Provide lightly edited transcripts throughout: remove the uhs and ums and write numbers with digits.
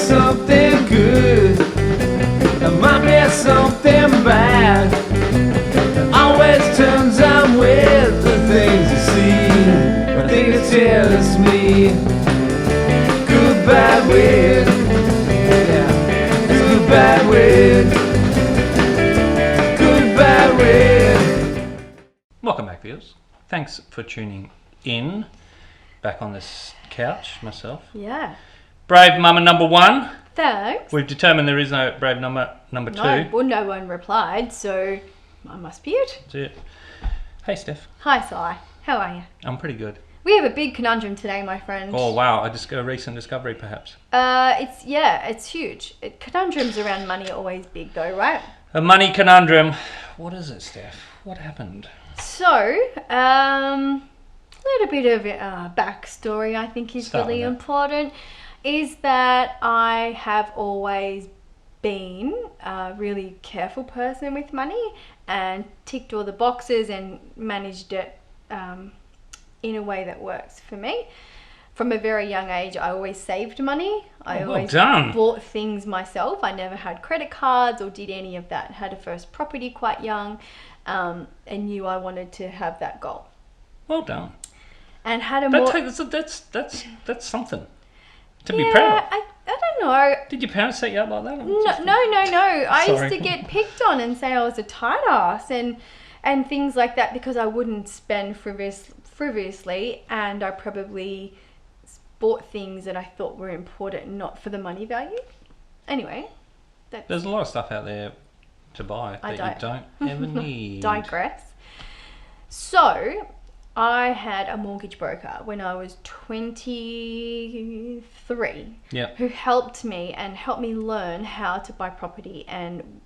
something good, there might be something bad. Always turns out with the things you see. I think it tells me good, bad, weird. Yeah, it's good, bad, weird. Good, bad, weird. Welcome back, viewers. Thanks for tuning in. Back on this couch myself. Yeah. Brave mama number one. Thanks. We've determined there is no brave number two. No, well, no one replied, so I must be it. That's it. Hey, Steph. Hi, Si. How are you? I'm pretty good. We have a big conundrum today, my friend. Oh, wow. A recent discovery, perhaps. It's huge. Conundrums around money are always big, though, right? A money conundrum. What is it, Steph? What happened? So, little bit of backstory I think is really important, is that I have always been a really careful person with money and ticked all the boxes and managed it in a way that works for me. From a very young age, I always saved money. I always bought things myself. I never had credit cards or did any of that. Had a first property quite young, and knew I wanted to have that goal. Well done. And had a that's something to be proud of. I don't know. Did your parents set you up like that? No. I Sorry. used to get picked on and say I was a tight ass and things like that because I wouldn't spend frivolously, and I probably bought things that I thought were important, not for the money value. Anyway, there's a lot of stuff out there to buy that you don't ever need. Digress. So, I had a mortgage broker when I was 23 who helped me learn how to buy property and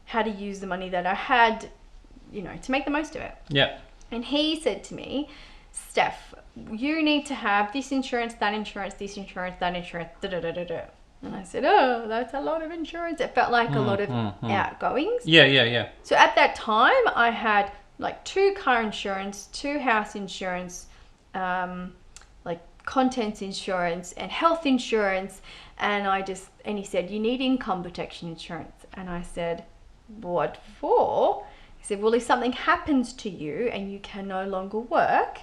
how to use the money that I had, to make the most of it. Yeah. And he said to me, Steph, you need to have this insurance, that insurance, this insurance, that insurance, da-da-da-da-da. And I said, oh, that's a lot of insurance. It felt like a lot of outgoings. Yeah. So at that time, I had like 2 car insurance, 2 house insurance, like contents insurance and health insurance. And he said, you need income protection insurance. And I said, what for? He said, well, if something happens to you and you can no longer work,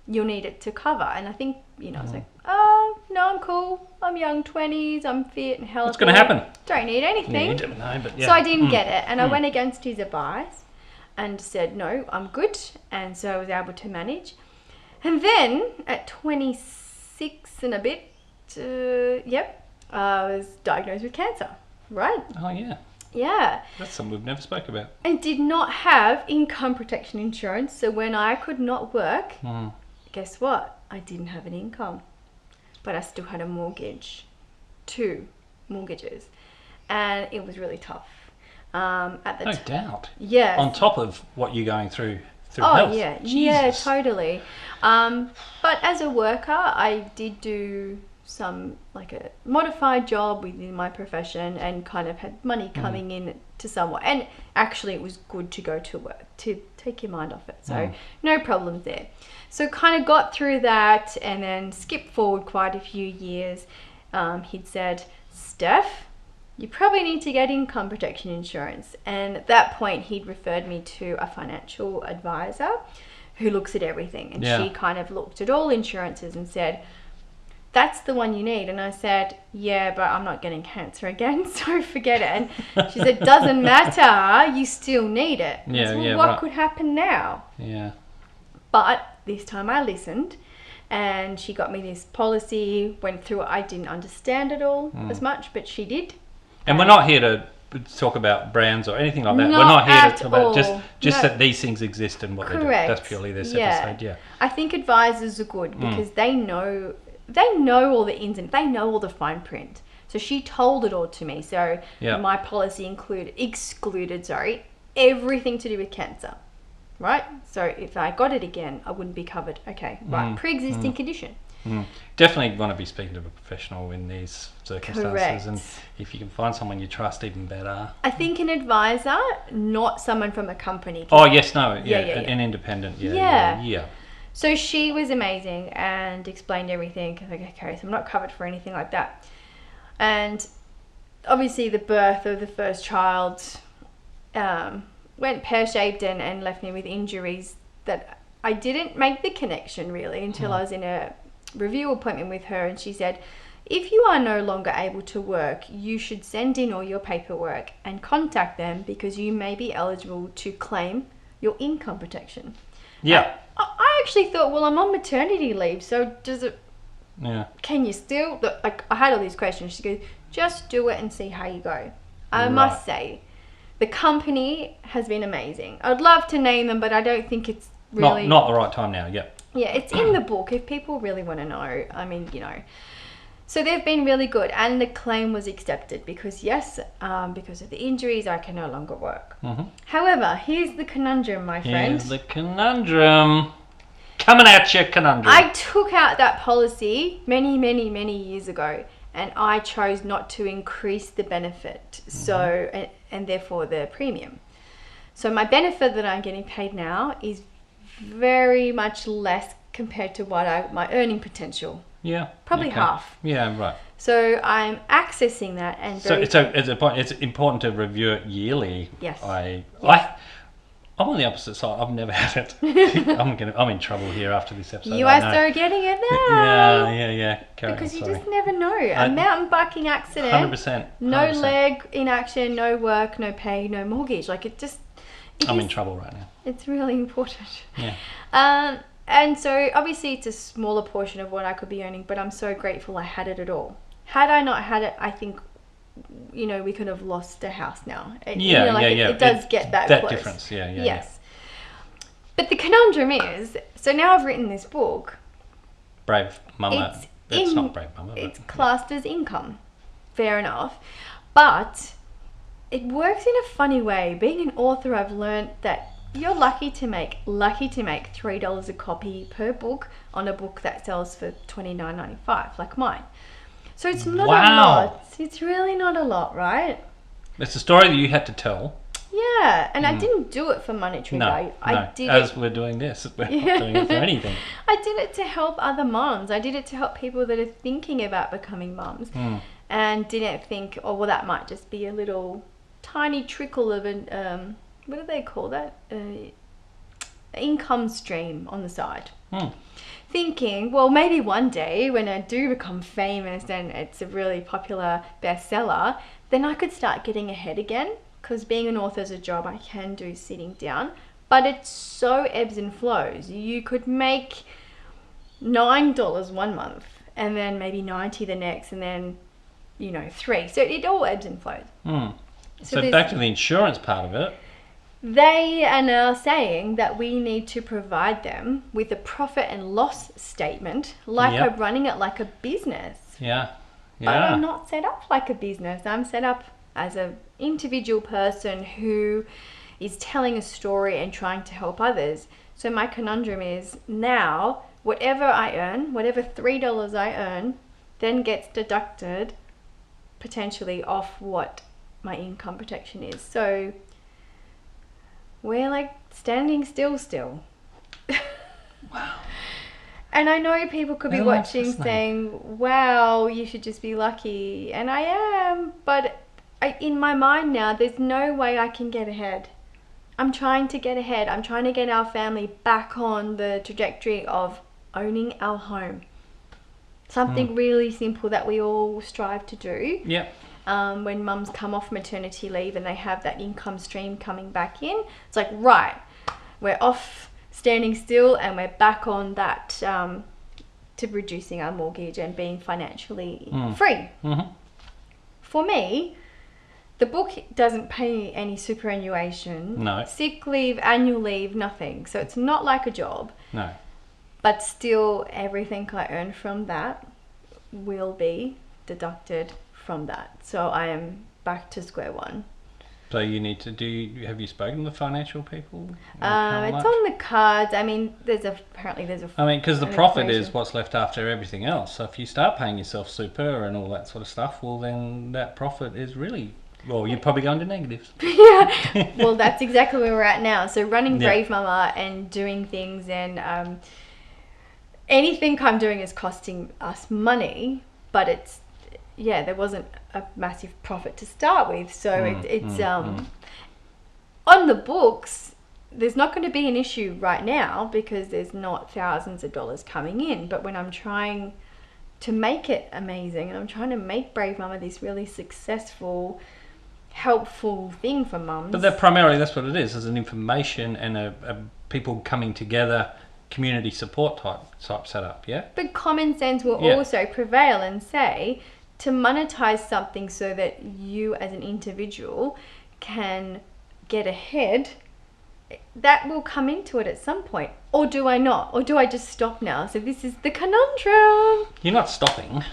you'll need it to cover. And I think, I was like, oh, no, I'm cool. I'm young 20s. I'm fit and healthy. What's going to happen? Don't need anything. Yeah, you don't know, but yeah. So I didn't get it. And I went against his advice and said, no, I'm good. And so I was able to manage. And then at 26 and a bit, I was diagnosed with cancer. Right? Oh, yeah. Yeah. That's something we've never spoke about. And did not have income protection insurance. So when I could not work, guess what? I didn't have an income. But I still had a mortgage. 2 mortgages. And it was really tough. At the no doubt. Yeah. On top of what you're going through health. Oh, yeah. Jesus. Yeah, totally. But as a worker, I did do some, like a modified job within my profession and kind of had money coming in to somewhat. And actually it was good to go to work, to take your mind off it. So no problems there. So kind of got through that and then skipped forward quite a few years. He'd said, Steph, you probably need to get income protection insurance. And at that point, he'd referred me to a financial advisor who looks at everything. And she kind of looked at all insurances and said, that's the one you need. And I said, yeah, but I'm not getting cancer again, so forget it. And she said, doesn't matter, you still need it. Yeah, said, well, what could happen now? Yeah. But this time I listened. And she got me this policy, went through it. I didn't understand it all as much, but she did. And we're not here to talk about brands or anything like that. We're not here to talk about just that these things exist and what they do. That's purely this episode, yeah. I think advisors are good because they know all the ins and they know all the fine print. So she told it all to me. So my policy excluded everything to do with cancer. Right? So if I got it again, I wouldn't be covered. Okay, right. Pre-existing condition. Definitely want to be speaking to a professional in these circumstances. Correct. And if you can find someone you trust, even better. I think an advisor, not someone from a company. Oh, yes, no. An independent. Yeah. So she was amazing and explained everything. I was like, okay, so I'm not covered for anything like that. And obviously the birth of the first child went pear-shaped and left me with injuries that I didn't make the connection really until I was in a review appointment with her, and she said, if you are no longer able to work, you should send in all your paperwork and contact them because you may be eligible to claim your income protection. Yeah. I actually thought, well, I'm on maternity leave, so does it... Yeah. Can you still... Like, I had all these questions. She goes, just do it and see how you go. I must say, the company has been amazing. I'd love to name them, but I don't think it's really... Not the right time now, yep. Yeah, it's in the book if people really want to know. I mean, you know... So they've been really good, and the claim was accepted because because of the injuries, I can no longer work. Mm-hmm. However, here's the conundrum, my friend. Here's the conundrum. Coming at you, conundrum. I took out that policy many, many, many years ago, and I chose not to increase the benefit, so and therefore the premium. So my benefit that I'm getting paid now is very much less compared to what my earning potential. Yeah. Probably half. Yeah, right. So I'm accessing that and it's important to review it yearly. Yes. I'm on the opposite side. I've never had it. I'm in trouble here after this episode. You are so getting it now. Yeah. Because you just never know. A mountain biking accident. 100%. No leg in action, no work, no pay, no mortgage. Like I'm in trouble right now. It's really important. Yeah. And so obviously it's a smaller portion of what I could be earning, but I'm so grateful I had it at all. Had I not had it, I think, we could have lost a house now. It does get that close. Difference, yes. Yeah. But the conundrum is, so now I've written this book. Brave Mama. It's not Brave Mama. It's classed as income. Fair enough. But it works in a funny way. Being an author, I've learned that you're lucky to make $3 a copy per book on a book that sells for $29.95, like mine. So it's not a lot. It's really not a lot, right? It's a story that you had to tell. Yeah, and I didn't do it for monetary value. I did we're doing this, we're not doing it for anything. I did it to help other moms. I did it to help people that are thinking about becoming mums, and didn't think, oh, well, that might just be a little tiny trickle of an what do they call that? Income stream on the side. Thinking, well, maybe one day when I do become famous and it's a really popular bestseller, then I could start getting ahead again. Because being an author is a job I can do sitting down. But it's so ebbs and flows. You could make $9 one month and then maybe 90 the next and then, $3. So it all ebbs and flows. So back to the insurance part of it. They are now saying that we need to provide them with a profit and loss statement, like I'm running it like a business. Yeah. But I'm not set up like a business. I'm set up as an individual person who is telling a story and trying to help others. So my conundrum is now, whatever I earn, whatever $3 I earn, then gets deducted potentially off what my income protection is. So we're like standing still. Wow. And I know people could be watching saying, wow, you should just be lucky. And I am, but in my mind now, there's no way I can get ahead. I'm trying to get ahead. I'm trying to get our family back on the trajectory of owning our home. Something really simple that we all strive to do. Yeah. When mums come off maternity leave and they have that income stream coming back in, it's like, right, we're off standing still and we're back on that to reducing our mortgage and being financially free. For me, the book doesn't pay any superannuation, sick leave, annual leave, nothing. So it's not like a job. No. But still, everything I earn from that will be deducted from that. So I am back to square one. So you need to have you spoken to the financial people? It's on the cards. I mean, there's a because the profit is what's left after everything else. So if you start paying yourself super and all that sort of stuff, well, then that profit is really... Well, you're probably going to negatives. Yeah. Well, that's exactly where we're at now. So running Brave Mama and doing things and anything I'm doing is costing us money, but there wasn't a massive profit to start with. So it's on the books, there's not going to be an issue right now because there's not thousands of dollars coming in. But when I'm trying to make it amazing and I'm trying to make Brave Mama this really successful, helpful thing for mums. But that's what it is an information and a people coming together, community support type setup, yeah? But common sense will also prevail and say to monetize something so that you as an individual can get ahead, that will come into it at some point. Or do I not? Or do I just stop now? So this is the conundrum. You're not stopping.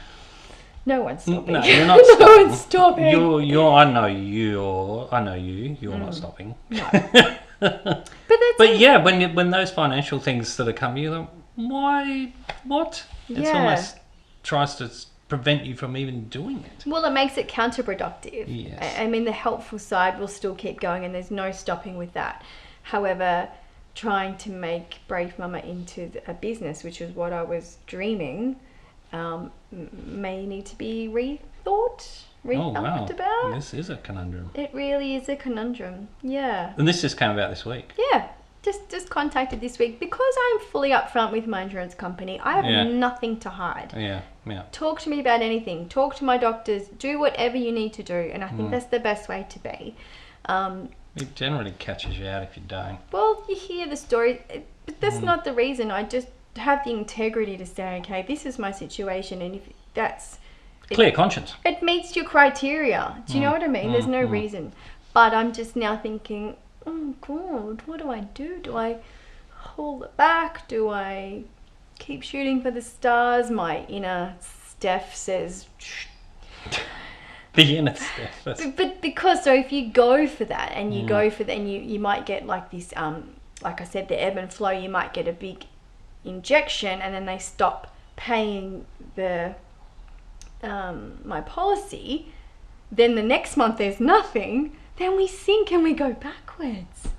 No one's stopping. No, you're not stopping. No one's stopping. I know you. You're not stopping. No. But yeah, when those financial things sort of come, you're like, why? What? It's almost tries to prevent you from even doing it. Well, it makes it counterproductive. Yes. I mean, the helpful side will still keep going, and there's no stopping with that. However, trying to make Brave Mama into a business, which is what I was dreaming, may need to be rethunked about. This is a conundrum. It really is a conundrum. Yeah. And this just came about this week. Yeah. Just contacted this week because I'm fully upfront with my insurance company. I have nothing to hide. Yeah. Talk to me about anything. Talk to my doctors. Do whatever you need to do, and I think that's the best way to be. It generally catches you out if you don't. Well, you hear the story, but that's not the reason. I just have the integrity to say, okay, this is my situation, and if that's clear conscience, it meets your criteria. Do you know what I mean? There's no reason. But I'm just now thinking, oh God, what do? Do I hold it back? Do I keep shooting for the stars? My inner Steph says. The inner Steph. But because so if you go for that and you go for that, and you might get like this like I said, the ebb and flow. You might get a big injection, and then they stop paying the my policy. Then the next month there's nothing. Then we sink and we go backwards.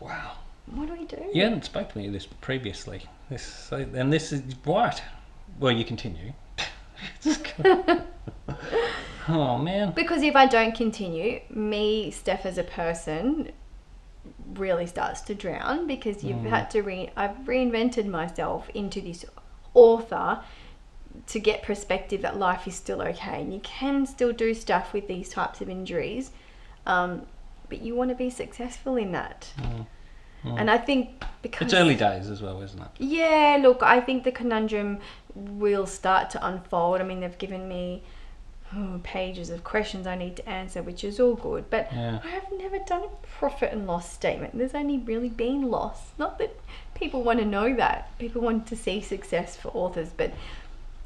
Wow. What do we do? You hadn't spoken to me this previously. This is right. Well, you continue. Oh man. Because if I don't continue, me, Steph as a person, really starts to drown because you've had to I've reinvented myself into this author to get perspective that life is still okay and you can still do stuff with these types of injuries, but you want to be successful in that. And I think because it's early days as well, isn't it? Yeah, look, I think the conundrum will start to unfold. I mean, they've given me pages of questions I need to answer, which is all good, but I have never done a profit and loss statement. There's only really been loss. Not that people want to know that. People want to see success for authors, but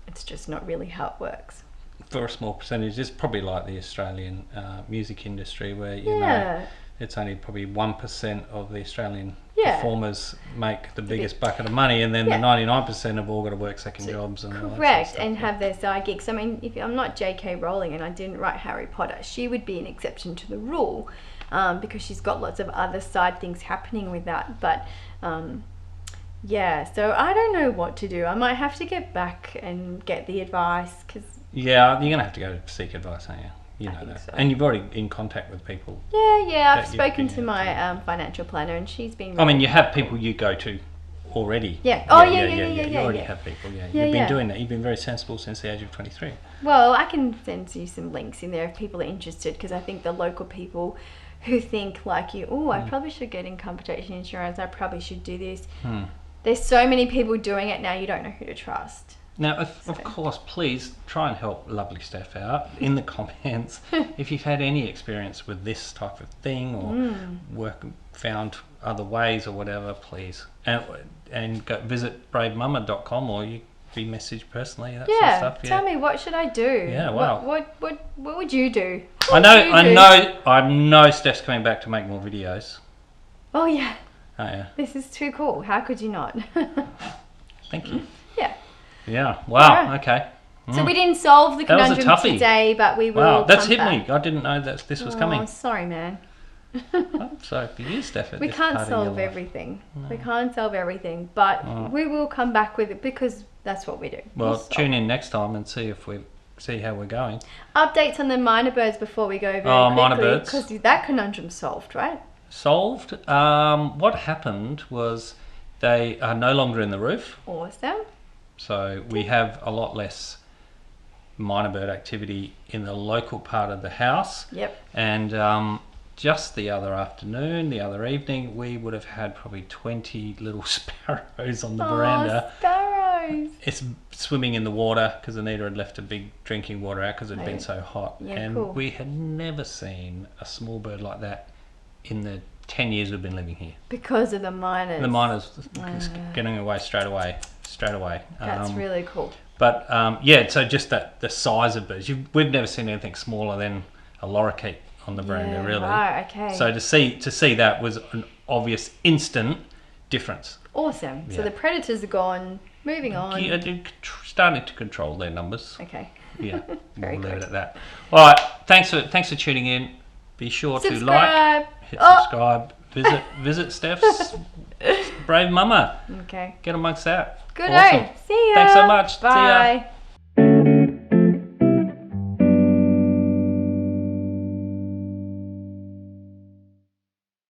it's just not really how it works. For a small percentage, it's probably like the Australian music industry where, you know, it's only probably 1% of the Australian performers make the biggest bucket of money, and then the 99% have all got to work second jobs and all that sort of stuff, and have their side gigs. I mean, if I'm not J.K. Rowling and I didn't write Harry Potter, she would be an exception to the rule because she's got lots of other side things happening with that. But so I don't know what to do. I might have to get back and get the advice because you're gonna have to go seek advice, aren't you? You know that. So. And you've already in contact with people. Yeah, I've spoken to my financial planner and she's been... I mean, you have people you go to already. Yeah. You already have people, You've been doing that. You've been very sensible since the age of 23. Well, I can send you some links in there if people are interested, because I think the local people who think like you, I probably should get income protection insurance, I probably should do this. There's so many people doing it now, you don't know who to trust. Now, of course, please try and help lovely Steph out in the comments. If you've had any experience with this type of thing or found other ways or whatever, please. And go visit bravemama.com or you be messaged personally, that sort of stuff. Tell me, what should I do? Yeah, wow. What would you do? I know Steph's coming back to make more videos. Oh, yeah. Oh, yeah. This is too cool. How could you not? Thank you. Yeah. Yeah. Wow. Okay. So we didn't solve the conundrum today, but we will. Wow, that's hit back. me. I didn't know that this was coming. Sorry, man. I'm sorry for you, Steph. We can't solve everything. No. We can't solve everything, but we will come back with it because that's what we do. Well, stop. tune in next time and see how we're going. Updates on the Myna birds before we go very Myna quickly, birds. because that conundrum's solved, right? Solved. What happened was they are no longer in the roof, Awesome. so we have a lot less Myna bird activity in the local part of the house. Yep. And just the other evening, we would have had probably 20 little sparrows on the veranda. Sparrows. It's swimming in the water because Anita had left a big drinking water out because it had been so hot. Yeah, and cool. we had never seen a small bird like that in the 10 years we've been living here. Because of the miners. The miners getting away straight away. That's really cool. But so just the size of birds. We've never seen anything smaller than a lorikeet on the veranda, really. Right, okay. So to see that was an obvious instant difference. Awesome. So Yeah. the predators are gone. Moving on. Yeah, starting to control their numbers. Okay. Yeah, Very we'll leave good. it at that. All right, thanks for tuning in. Be sure to like, hit subscribe, visit Steph's Brave Mama. Okay. Get amongst that. Good Awesome. day. See ya. Thanks so much. See ya. Bye.